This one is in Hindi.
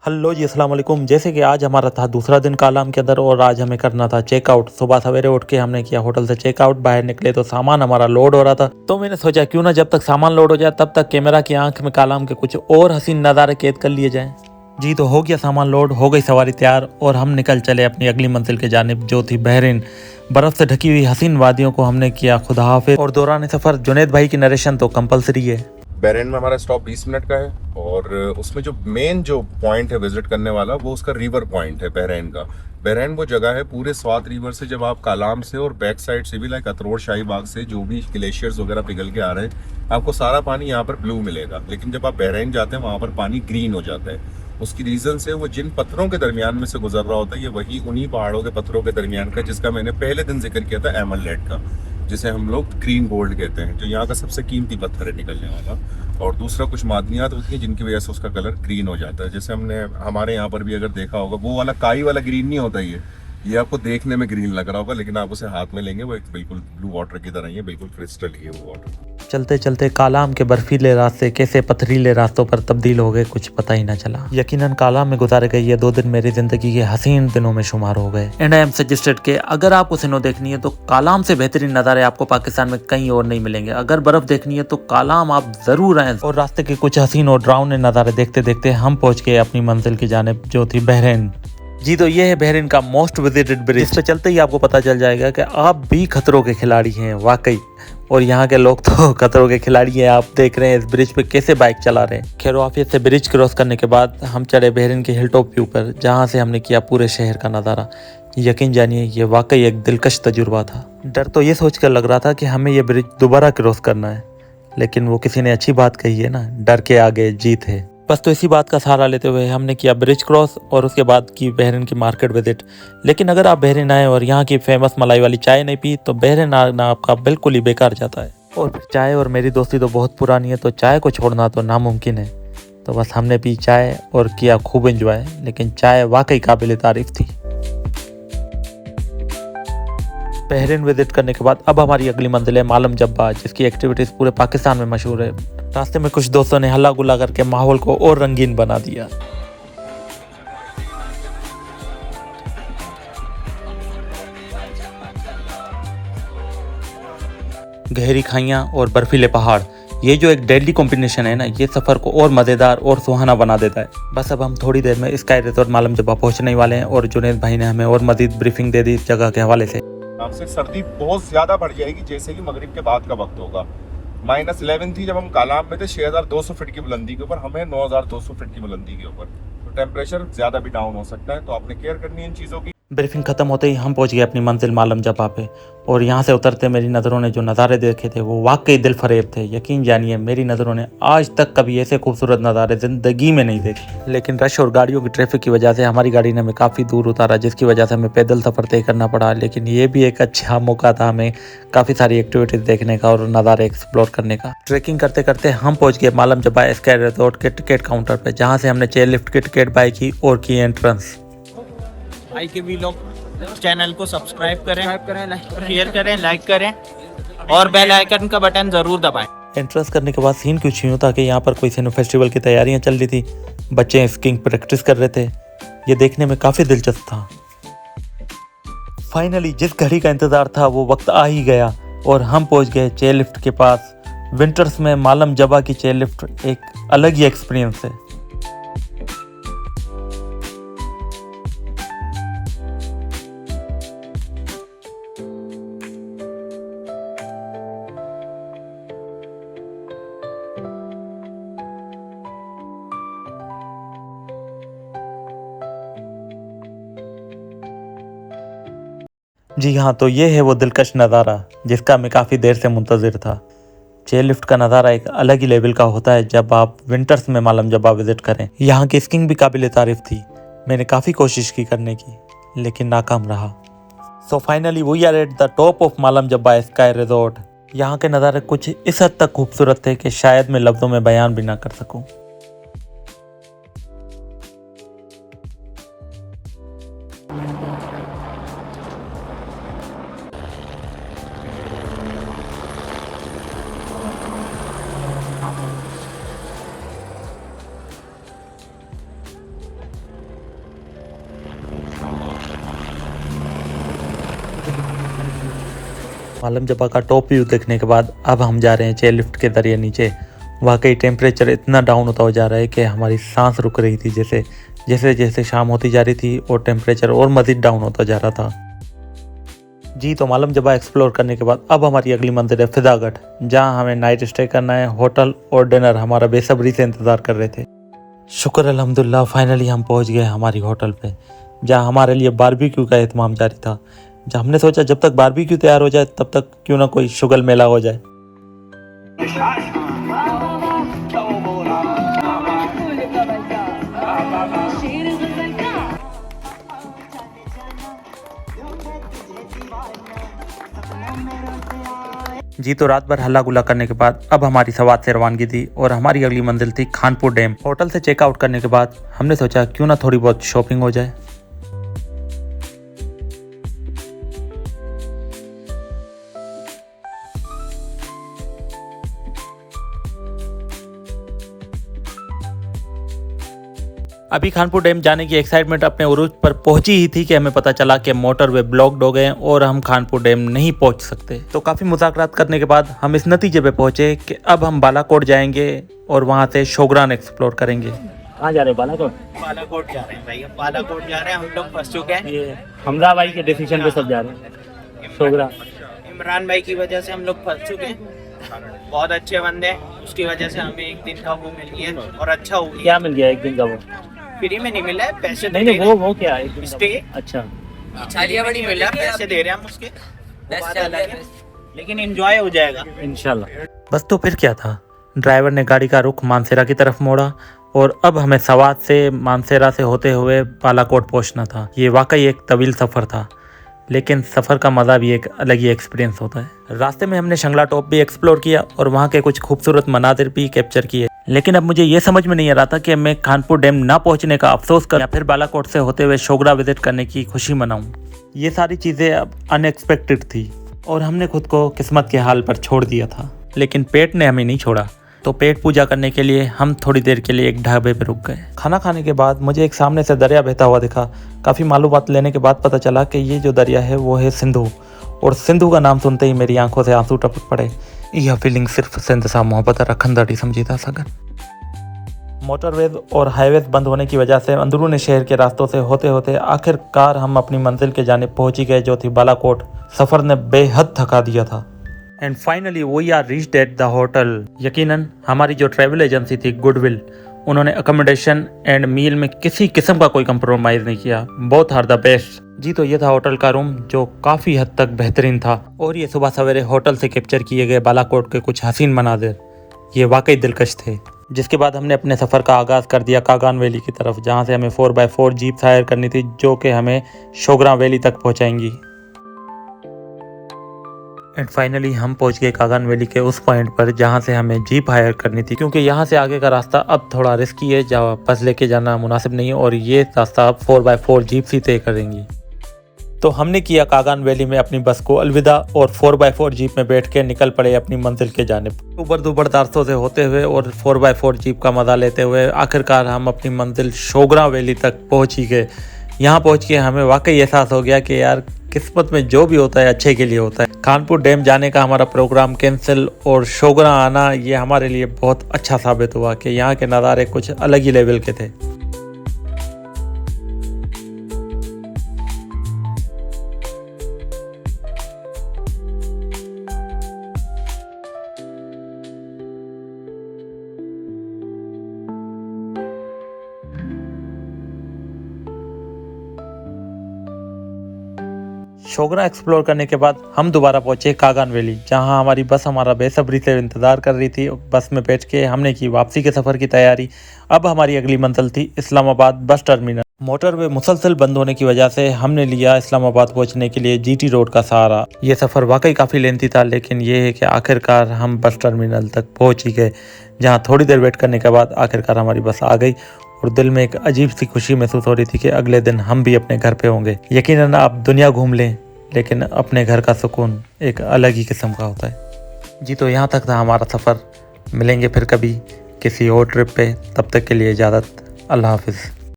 हेलो जी, अस्सलाम वालेकुम। जैसे कि आज हमारा था दूसरा दिन कालाम के अंदर और आज हमें करना था चेकआउट। सुबह सवेरे उठ के हमने किया होटल से चेकआउट। बाहर निकले तो सामान हमारा लोड हो रहा था, तो मैंने सोचा क्यों ना जब तक सामान लोड हो जाए तब तक कैमरा की आंख में कालाम के कुछ और हसीन नज़ारे कैद कर लिए जाएं। जी तो हो गया सामान लोड, हो गई सवारी तैयार और हम निकल चले अपनी अगली मंजिल के जानिब जो थी बहरीन। बर्फ़ से ढकी हुई हसीन वादियों को हमने किया खुदा हाफिज़ और दौरान सफ़र जुनैद भाई की नरेशन तो कंपलसरी है। बहरीन में हमारा स्टॉप 20 मिनट का है और उसमें जो मेन जो पॉइंट है विजिट करने वाला वो उसका रिवर पॉइंट है बहरीन का। बहरीन वो जगह है पूरे स्वात रिवर से, जब आप कालाम से और बैक साइड से भी लाइक अतरोड़ शाही बाग से जो भी ग्लेशियर्स वगैरह पिघल के आ रहे हैं, आपको सारा पानी यहाँ पर ब्लू मिलेगा। लेकिन जब आप बहरीन जाते हैं वहाँ पर पानी ग्रीन हो जाता है। उसकी रीज़न से वो जिन पत्थरों के दरमियान में से गुजर रहा होता है ये वही उन्हीं पहाड़ों के पत्थरों के दरमियान का जिसका मैंने पहले दिन जिक्र किया था, एमरल्ड का, जिसे हम लोग ग्रीन गोल्ड कहते हैं, जो यहाँ का सबसे कीमती पत्थर है निकलने वाला। और दूसरा कुछ मादनियात होती हैं जिनकी वजह से उसका कलर ग्रीन हो जाता है। जैसे हमने हमारे यहाँ पर भी अगर देखा होगा, वो वाला काई वाला ग्रीन नहीं होता ये आपको देखने में ग्रीन लग रहा होगा, लेकिन आप उसे हाथ में लेंगे वो एक बिल्कुल ब्लू वाटर की तरह ही है, बिल्कुल क्रिस्टल ही है वो वाटर। चलते चलते कालाम के बर्फीले रास्ते कैसे पथरीले रास्तों पर तब्दील हो गए कुछ पता ही न चला। यकीनन कालाम में गुजारे गए ये 2 दिन मेरी जिंदगी के हसीन दिनों में शुमार हो गए। एंड आई एम सजेस्टेड कि अगर आपको सिनो देखनी है तो कालाम से बेहतरीन नज़ारे आपको पाकिस्तान में कहीं और नहीं मिलेंगे। अगर बर्फ देखनी है तो कालाम आप जरूर आए। और रास्ते के कुछ हसीन और डरावने नज़ारे देखते देखते हम पहुंच गए अपनी मंजिल की जानिब जो थी बहरीन। जी तो ये है बहरीन का मोस्ट विजिटेड ब्रिज। इस पे चलते ही आपको पता चल जाएगा कि आप भी खतरों के खिलाड़ी हैं वाकई, और यहाँ के लोग तो खतरों के खिलाड़ी हैं। आप देख रहे हैं इस ब्रिज पे कैसे बाइक चला रहे हैं। खैर आफियत से ब्रिज क्रॉस करने के बाद हम चढ़े बहरीन के हिल टॉप व्यू पर, जहाँ से हमने किया पूरे शहर का नज़ारा। यकीन जानिए ये वाकई एक दिलकश तजुर्बा था। डर तो ये सोच कर लग रहा था कि हमें ये ब्रिज दोबारा क्रॉस करना है, लेकिन वो किसी ने अच्छी बात कही है ना, डर के आगे जीत है। बस तो इसी बात का सहारा लेते हुए हमने किया ब्रिज क्रॉस और उसके बाद की बहरीन की मार्केट विजिट। लेकिन अगर आप बहरीन आए और यहाँ की फेमस मलाई वाली चाय नहीं पी तो बहरीन आना आपका बिल्कुल ही बेकार जाता है। और फिर चाय और मेरी दोस्ती तो बहुत पुरानी है, तो चाय को छोड़ना तो नामुमकिन है। तो बस हमने पी चाय और किया खूब एंजॉय, लेकिन चाय वाकई काबिल तारीफ थी। बहरीन विजिट करने के बाद अब हमारी अगली मंजिल है मालम जब्बा, जिसकी एक्टिविटीज़ पूरे पाकिस्तान में मशहूर है। रास्ते में कुछ दोस्तों ने हल्ला गुल्ला करके माहौल को और रंगीन बना दिया। गहरी खाइयाँ और बर्फीले पहाड़, ये जो एक डेडली कॉम्बिनेशन है ना, ये सफ़र को और मज़ेदार और सुहाना बना देता है। बस अब हम थोड़ी देर में स्काई रिजॉर्ट मालम जब्बा पहुंचने वाले हैं और जुनैद भाई ने हमें और मज़ीद ब्रीफिंग दे दी इस जगह के हवाले से। आपसे सर्दी बहुत ज्यादा बढ़ जाएगी जैसे कि मगरिब के बाद का वक्त होगा। -11 थी जब हम कालाम में थे, 6200 फीट की बुलंदी के ऊपर, हमें 9200 फीट की बुलंदी के ऊपर, तो टेम्परेचर ज्यादा भी डाउन हो सकता है, तो आपने केयर करनी है इन चीज़ों की। ब्रीफिंग ख़त्म होते ही हम पहुंच गए अपनी मंजिल मालम जब्बा पे, और यहाँ से उतरते मेरी नज़रों ने जो नज़ारे देखे थे वो वाकई दिल फरेब थे। यकीन जानिए मेरी नज़रों ने आज तक कभी ऐसे खूबसूरत नज़ारे ज़िंदगी में नहीं देखे। लेकिन रश और गाड़ियों की ट्रैफिक की वजह से हमारी गाड़ी ने हमें काफ़ी दूर उतारा, जिसकी वजह से हमें पैदल सफ़र तय करना पड़ा। लेकिन ये भी एक अच्छा मौका था हमें काफ़ी सारी एक्टिविटीज़ देखने का और नज़ारे एक्सप्लोर करने का। ट्रैकिंग करते करते हम पहुँच गए मालम जब्बा स्काई रिजॉर्ट के टिकट काउंटर पर, जहाँ से हमने चेयर लिफ्ट की टिकट बाई की और की एंट्रेंस। भाई के वीलॉग चैनल को सब्सक्राइब करें, शेयर करें, लाइक करें और बेल आइकन का बटन ज़रूर दबाएं। एंट्रेंस करने के बाद सीन कुछ यूँ था कि यहाँ पर कोई सिनो फेस्टिवल की तैयारियाँ चल रही थी। बच्चे स्कीइंग प्रैक्टिस कर रहे थे। ये देखने में काफ़ी दिलचस्प था। फाइनली जिस घड़ी का इंतज़ार था वो वक्त आ ही गया और हम पहुँच गए चेयर लिफ्ट के पास। विंटर्स में मालम जब्बा की चेयर लिफ्ट एक अलग ही एक्सपीरियंस है। जी हाँ, तो ये है वो दिलकश नज़ारा जिसका मैं काफ़ी देर से मुंतज़िर था। चेयर लिफ्ट का नज़ारा एक अलग ही लेवल का होता है जब आप विंटर्स में मालम जब्बा विज़िट करें। यहाँ की स्कीइंग भी काबिल तारीफ़ थी। मैंने काफ़ी कोशिश की करने की, लेकिन नाकाम रहा। So finally we are at the top of Malam Jabba sky resort. यहाँ के नज़ारे कुछ इस हद तक खूबसूरत थे कि शायद मैं लफ्ज़ों में बयान भी ना कर सकूँ। मालम जबा का टॉप व्यू देखने के बाद अब हम जा रहे हैं चेयर लिफ्ट के जरिए नीचे। वाकई टेम्परेचर इतना डाउन होता जा रहा है कि हमारी सांस रुक रही थी। जैसे जैसे शाम होती जा रही थी और टेम्परेचर और मज़ीद डाउन होता जा रहा था। जी तो मालम जबा एक्सप्लोर करने के बाद अब हमारी अगली मंजिल है फिजागढ़, जहाँ हमें नाइट स्टे करना है। होटल और डिनर हमारा बेसब्री से इंतज़ार कर रहे थे। शुक्र अल्हम्दुलिल्लाह फाइनली हम पहुँच गए हमारी होटल पे, जहाँ हमारे लिए बारबेक्यू का एहतमाम जारी था। जब हमने सोचा जब तक बारबेक्यू तैयार हो जाए तब तक क्यों ना कोई शुगल मेला हो जाए। जी तो रात भर हल्ला गुल्ला करने के बाद अब हमारी सवाद से रवानगी थी और हमारी अगली मंजिल थी खानपुर डैम। होटल से चेकआउट करने के बाद हमने सोचा क्यों ना थोड़ी बहुत शॉपिंग हो जाए। अभी खानपुर डैम जाने की एक्साइटमेंट अपने उरूज पर पहुंची ही थी कि हमें पता चला कि मोटरवे ब्लॉक्ड हो गए और हम खानपुर डैम नहीं पहुंच सकते। तो काफ़ी मुज़ाकरात करने के बाद हम इस नतीजे पे पहुंचे कि अब हम बालाकोट जाएंगे और वहां से शोगरान एक्सप्लोर करेंगे। कहाँ जा रहे हो? बालाकोट। बालाकोट जा रहे हैं भाई, बालाकोट जा रहे हैं। हम लोग फंस चुके हैं। ये हमजा भाई के डिसीजन पे सब जा रहे हैं। शोगरा इमरान भाई की वजह से हम लोग फंस चुके हैं। बहुत अच्छे बंदे हैं, उसकी वजह से हमें एक दिन का वो मिल गया और अच्छा हो गया। क्या मिल गया एक दिन का? वो फ्री में नहीं मिला है, पैसे नहीं वो क्या है? एक दिन का स्टे। अच्छा बड़ी मिला, पैसे दे रहे हैं हम उसके, बात अलग है, लेकिन एंजॉय हो जाएगा इंशाल्लाह। बस तो फिर क्या था, ड्राइवर ने गाड़ी का रुख मानसेरा की तरफ मोड़ा और अब हमें सवाद से मानसेरा से होते हुए बालाकोट पहुंचना था। ये वाकई एक तवील सफ़र था, लेकिन सफ़र का मज़ा भी एक अलग ही एक्सपीरियंस होता है। रास्ते में हमने शंगला टॉप भी एक्सप्लोर किया और वहाँ के कुछ खूबसूरत मनाजिर भी कैप्चर किए। लेकिन अब मुझे ये समझ में नहीं आ रहा था कि मैं खानपुर डैम ना पहुँचने का अफसोस कर या फिर बालाकोट से होते हुए शोगरा विजिट करने की खुशी मनाऊँ। ये सारी चीज़ें अब अनएक्सपेक्टेड थी और हमने खुद को किस्मत के हाल पर छोड़ दिया था, लेकिन पेट ने हमें नहीं छोड़ा। तो पेट पूजा करने के लिए हम थोड़ी देर के लिए एक ढाबे पर रुक गए। खाना खाने के बाद मुझे एक सामने से दरिया बहता हुआ दिखा। काफ़ी मालूमात लेने के बाद पता चला कि ये जो दरिया है वो है सिंधु, और सिंधु का नाम सुनते ही मेरी आंखों से आंसू टपक पड़े। यह फीलिंग सिर्फ सिंध सा मोहब्बत रखंदड़ी समझी था सगन। मोटरवेज और हाईवेज बंद होने की वजह से अंदरूनी शहर के रास्तों से होते होते आखिरकार हम अपनी मंजिल के जानिब पहुंच ही गए, जो थी बालाकोट। सफ़र ने बेहद थका दिया था। And finally we are reached at the hotel. यकीनन हमारी जो ट्रैवल एजेंसी थी गुडविल, उन्होंने अकोमोडेशन एंड मील में किसी किस्म का कोई कंप्रोमाइज़ नहीं किया। Both are the best. जी तो ये था होटल का रूम, जो काफ़ी हद तक बेहतरीन था। और ये सुबह सवेरे होटल से कैप्चर किए गए बालाकोट के कुछ हसीन मनाजिर, ये वाकई दिलकश थे। जिसके बाद हमने अपने सफ़र का आगाज़ कर दिया कागान वैली की तरफ, जहाँ से हमें 4x4 जीप हायर करनी थी, जो कि हमें शोगरा वैली तक पहुँचाएंगी। एंड फाइनली हम पहुंच गए कागान वैली के उस पॉइंट पर जहां से हमें जीप हायर करनी थी, क्योंकि यहां से आगे का रास्ता अब थोड़ा रिस्की है, जहाँ बस लेके जाना मुनासिब नहीं है और ये रास्ता अब 4x4 जीप ही तय करेंगी। तो हमने किया कागान वैली में अपनी बस को अलविदा और 4x4 जीप में बैठ के निकल पड़े अपनी मंजिल के जानिब। ऊबर दुबर रास्तों से होते हुए और 4x4 जीप का मज़ा लेते हुए आखिरकार हम अपनी मंजिल शोगरा वैली तक पहुँच ही गए। यहाँ पहुँच के हमें वाकई एहसास हो गया कि यार किस्मत में जो भी होता है अच्छे के लिए होता है। खानपुर डैम जाने का हमारा प्रोग्राम कैंसिल और शोगरा आना, ये हमारे लिए बहुत अच्छा साबित हुआ कि यहाँ के नज़ारे कुछ अलग ही लेवल के थे। शोगरा एक्सप्लोर करने के बाद हम दोबारा पहुंचे कागान वैली, जहां हमारी बस हमारा बेसब्री से इंतज़ार कर रही थी। बस में बैठ के हमने की वापसी के सफ़र की तैयारी। अब हमारी अगली मंजिल थी इस्लामाबाद बस टर्मिनल। मोटरवे मुसलसल बंद होने की वजह से हमने लिया इस्लामाबाद पहुंचने के लिए जीटी रोड का सहारा। ये सफ़र वाकई काफ़ी लेंथी था, लेकिन ये है कि आखिरकार हम बस टर्मिनल तक पहुँच ही गए, जहाँ थोड़ी देर वेट करने के बाद आखिरकार हमारी बस आ गई और दिल में एक अजीब सी खुशी महसूस हो रही थी कि अगले दिन हम भी अपने घर पे होंगे। यकीनन आप दुनिया घूम लें, लेकिन अपने घर का सुकून एक अलग ही किस्म का होता है। जी तो यहाँ तक था हमारा सफ़र। मिलेंगे फिर कभी किसी और ट्रिप पे, तब तक के लिए इजाज़त। अल्लाह हाफिज़।